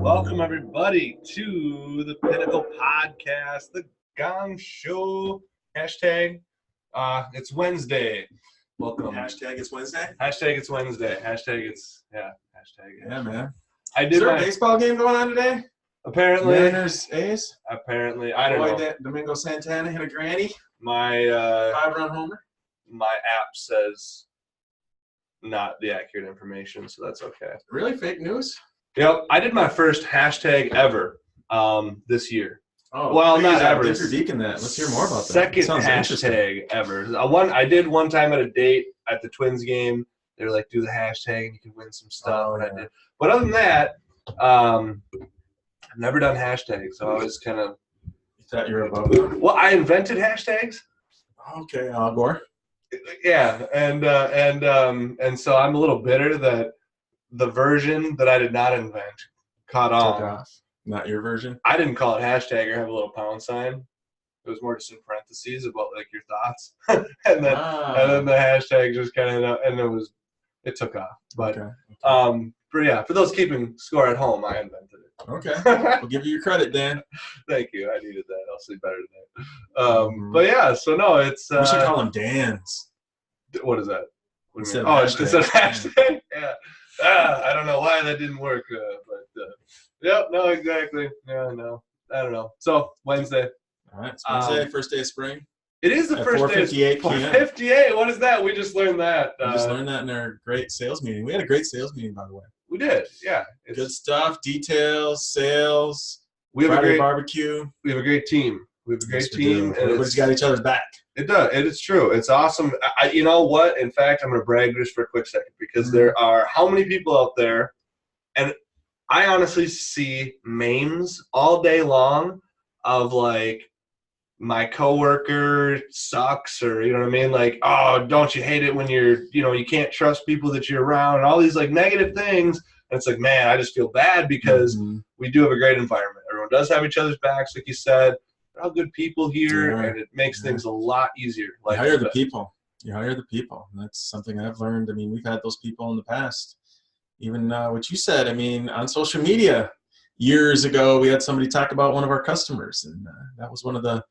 Welcome everybody to the Pinnacle Podcast, the Gong Show. Hashtag, it's Wednesday. Welcome. Hashtag it's Wednesday. Hashtag it's Wednesday. Hashtag. Yeah, man. Is there a baseball game going on today? Apparently. Mariners, A's? Apparently. I don't know. Domingo Santana hit a granny. My 5-run homer. My app says not the accurate information, so that's okay. Really? Fake news? Yep. I did my first hashtag ever this year. Oh, well, please, not ever. Dip your deek in that. Let's hear more about that. Second hashtag ever. I did one time at a date at the Twins game. They were like, do the hashtag and you can win some stuff. And I did. But other than that, I've never done hashtags. So I was kind of. You thought you were above them? Well, I invented hashtags. Okay, Al Gore. Yeah, and so I'm a little bitter that the version that I did not invent caught on. Took off. Not your version? I didn't call it hashtag or have a little pound sign. It was more just in parentheses about like your thoughts, and then the hashtag just kind of, and it took off. But but yeah, for those keeping score at home, I invented it. Okay, we'll give you your credit, Dan. Thank you. I needed that. I'll sleep better tonight. But yeah, so no, it's. We should call him Dan's. What is that? What do you mean? Oh, it says hashtag. Yeah. I don't know why that didn't work, but yep, no, exactly. Yeah, no, I don't know. So Wednesday. All right, it's Wednesday, first day of spring. It is the first day. 4:58 p.m. 4:58. What is that? We just learned that. We just learned that in our great sales meeting. We had a great sales meeting, by the way. We did, yeah. Good stuff. Details, sales. We have Friday barbecue. We have a great team. And everybody's got each other's back. It does. It is true. It's awesome. You know what? In fact, I'm going to brag just for a quick second because there are how many people out there, and I honestly see memes all day long of like my coworker sucks, or you know what I mean? Like, oh, don't you hate it when you can't trust people that you're around, and all these like negative things. And it's like, man, I just feel bad because we do have a great environment. Everyone does have each other's backs, like you said. All good people here, and it makes things a lot easier. You hire the people. You hire the people. And that's something I've learned. I mean, we've had those people in the past. Even what you said, I mean, on social media, years ago, we had somebody talk about one of our customers, and that was one of the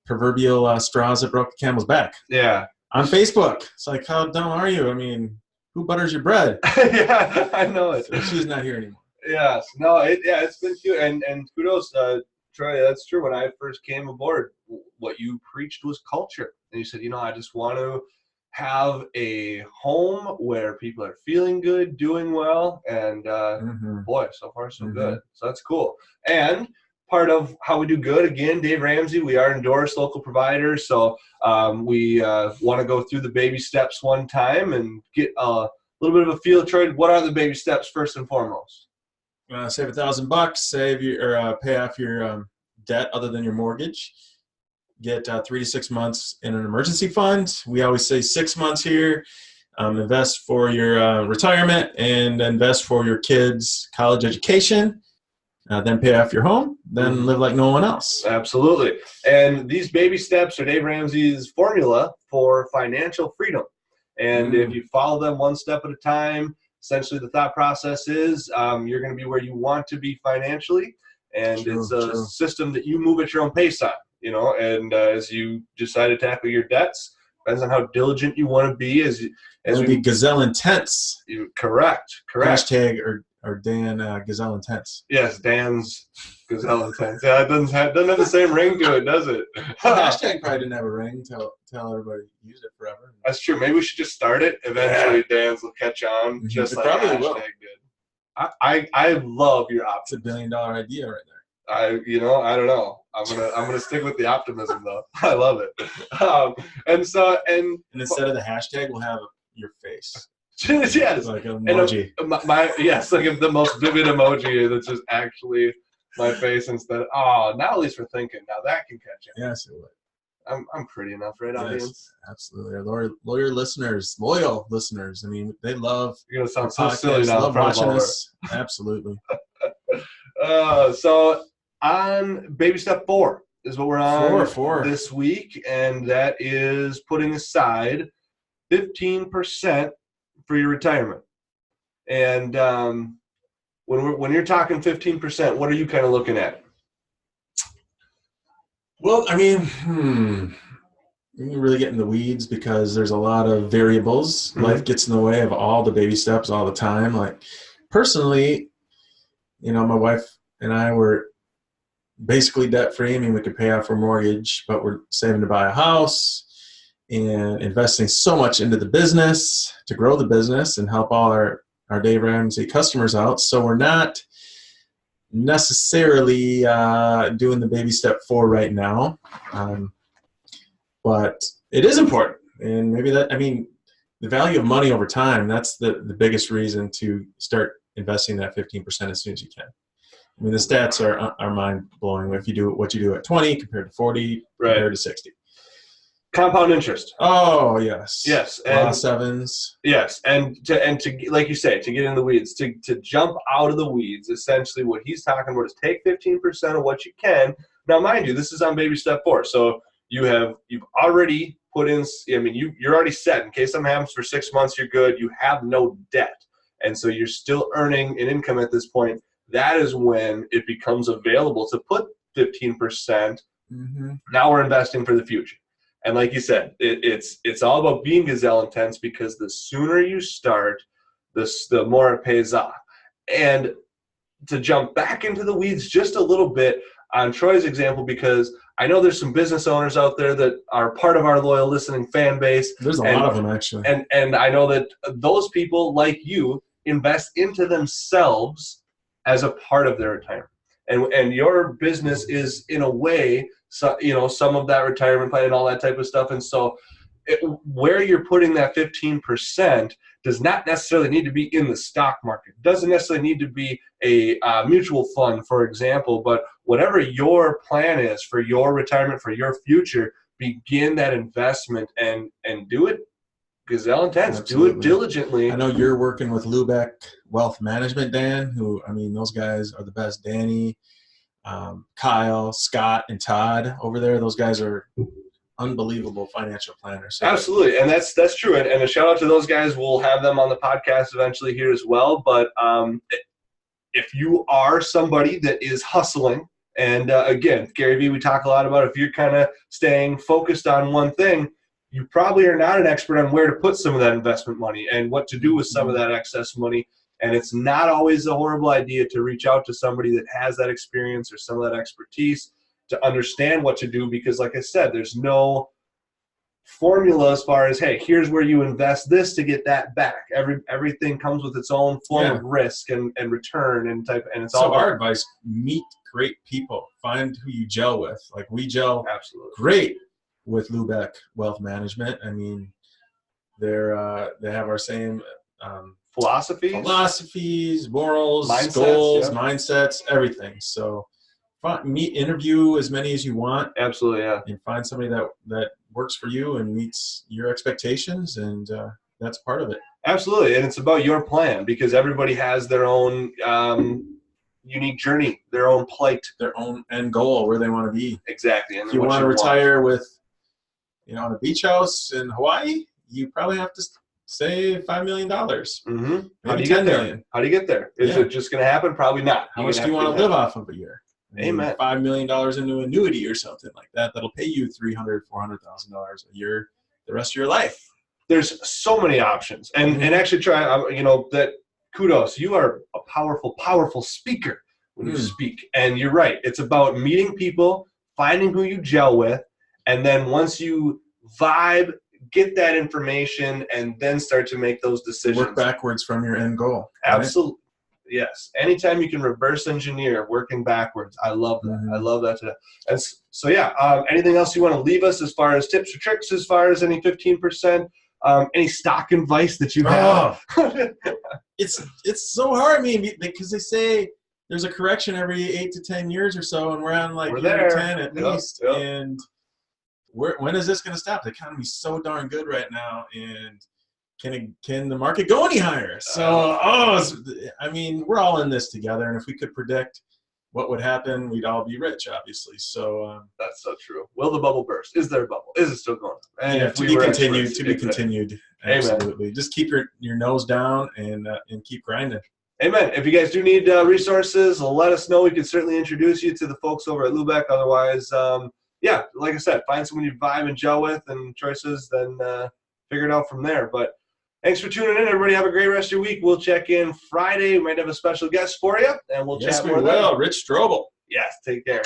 proverbial straws that broke the camel's back. Yeah. On Facebook, it's like, how dumb are you? I mean, who butters your bread? Yeah, I know it. So she's not here anymore. Yes. No, it's been cute. And kudos, Troy, that's true. When I first came aboard, what you preached was culture. And you said, I just want to have a home where people are feeling good, doing well. And boy, so far so good. So that's cool. And part of how we do good, again, Dave Ramsey, we are endorsed local providers. So we want to go through the baby steps one time and get a little bit of a feel, Troy. What are the baby steps first and foremost? Save $1,000, pay off your debt other than your mortgage. Get 3 to 6 months in an emergency fund. We always say 6 months here. Invest for your retirement and invest for your kids' college education. Then pay off your home. Then live like no one else. Absolutely. And these baby steps are Dave Ramsey's formula for financial freedom. And if you follow them one step at a time, essentially the thought process is you're going to be where you want to be financially, and it's a system that you move at your own pace on, and as you decide to tackle your debts, depends on how diligent you want to be. As we be gazelle intense. Correct. Hashtag or Dan gazelle intense. Yes, Dan's gazelle intense. Yeah, it doesn't have the same ring to it, does it? Hashtag probably didn't have a ring until everybody used it forever. That's true. Maybe we should just start it. Eventually, Dan's will catch on. Just like probably hashtag will. Did. I love your optimism. It's $1 billion idea right there. I don't know. I'm gonna stick with the optimism though. I love it. And instead of the hashtag, we'll have your face. Yes, like an emoji. Like the most vivid emoji that's just actually my face instead. Oh, now at least we're thinking. Now that can catch it. Yes, it would. I'm pretty enough, right, audience? Absolutely. Our loyal listeners. I mean, they love. You're gonna sound so silly now. Love watching us. Absolutely. So on baby step 4 is what we're on four this week, and that is putting aside 15% for your retirement. And when you're talking 15%, what are you kind of looking at? Well, I mean, you really get in the weeds because there's a lot of variables. Mm-hmm. Life gets in the way of all the baby steps all the time. Like personally, my wife and I were basically debt free. I mean, we could pay off our mortgage, but we're saving to buy a house and investing so much into the business to grow the business and help all our Dave Ramsey customers out. So we're not necessarily doing the baby step 4 right now. But it is important. And maybe the value of money over time, that's the biggest reason to start investing that 15% as soon as you can. I mean, the stats are mind-blowing. If you do what you do at 20 compared to 40, compared to 60. Compound interest. Oh, yes. Yes. Law of sevens. Yes. And to like you say, to get in the weeds, to jump out of the weeds, essentially what he's talking about is take 15% of what you can. Now, mind you, this is on baby step 4. So you've already put in, you're already set. In case something happens for 6 months, you're good. You have no debt. And so you're still earning an income at this point. That is when it becomes available to put 15%. Mm-hmm. Now we're investing for the future. And like you said, it's all about being gazelle intense, because the sooner you start, the more it pays off. And to jump back into the weeds just a little bit on Troy's example, because I know there's some business owners out there that are part of our loyal listening fan base. There's a lot of them, actually. And I know that those people, like you, invest into themselves as a part of their retirement. And your business is, in a way, some of that retirement plan and all that type of stuff. And so where you're putting that 15% does not necessarily need to be in the stock market. It doesn't necessarily need to be a mutual fund, for example. But whatever your plan is for your retirement, for your future, begin that investment and do it gazelle intense. Absolutely. Do it diligently. I know you're working with Lubeck Wealth Management, Dan, who, those guys are the best. Danny, Kyle, Scott, and Todd over there. Those guys are unbelievable financial planners. So absolutely, and that's true. And a shout out to those guys. We'll have them on the podcast eventually here as well. But if you are somebody that is hustling, and again, Gary Vee, we talk a lot about if you're kind of staying focused on one thing, you probably are not an expert on where to put some of that investment money and what to do with some of that excess money. And it's not always a horrible idea to reach out to somebody that has that experience or some of that expertise to understand what to do, because like I said, there's no formula as far as, hey, here's where you invest this to get that back. Everything comes with its own form of risk and return and type. And it's all our advice: meet great people, find who you gel with. Like we gel absolutely great with Lubeck Wealth Management. I mean, they have our same philosophies, morals, mindsets, goals, mindsets, everything. So interview as many as you want. Absolutely, yeah. And find somebody that works for you and meets your expectations, and that's part of it. Absolutely, and it's about your plan, because everybody has their own unique journey, their own plight, their own end goal, where they want to be. Exactly. And if you want to retire with, on a beach house in Hawaii, you probably have to save $5 million. Mm-hmm. How do you get there? How do you get there? Is it just going to happen? Probably not. How much do you want to live off of a year? Amen. $5 million into annuity or something like that. That'll pay you $300,000, $400,000 a year the rest of your life. There's so many options. And actually try, that kudos. You are a powerful, powerful speaker when you speak. And you're right. It's about meeting people, finding who you gel with, and then once you vibe, get that information, and then start to make those decisions. Work backwards from your end goal. Right? Absolutely. Yes. Anytime you can reverse engineer working backwards, I love that. Mm-hmm. I love that today. And so, anything else you want to leave us as far as tips or tricks, as far as any 15%, any stock advice that you have? It's so hard. I mean, because they say there's a correction every 8 to 10 years or so, and we're on year 10 at least. Yep. And when is this going to stop? The economy's so darn good right now, and can the market go any higher? So, we're all in this together. And if we could predict what would happen? We'd all be rich, obviously. So that's so true. Will the bubble burst? Is there a bubble? Is it still going up? And yeah, if to we be were continued. experts, To be continued. Absolutely. Amen. Just keep your nose down and keep grinding. Amen. If you guys do need resources, let us know. We can certainly introduce you to the folks over at Lubeck. Otherwise, yeah, like I said, find someone you vibe and gel with and choices, then figure it out from there. But thanks for tuning in, everybody. Have a great rest of your week. We'll check in Friday. We might have a special guest for you, and we'll chat more. Yes, we will. Rich Strobel. Yes, take care.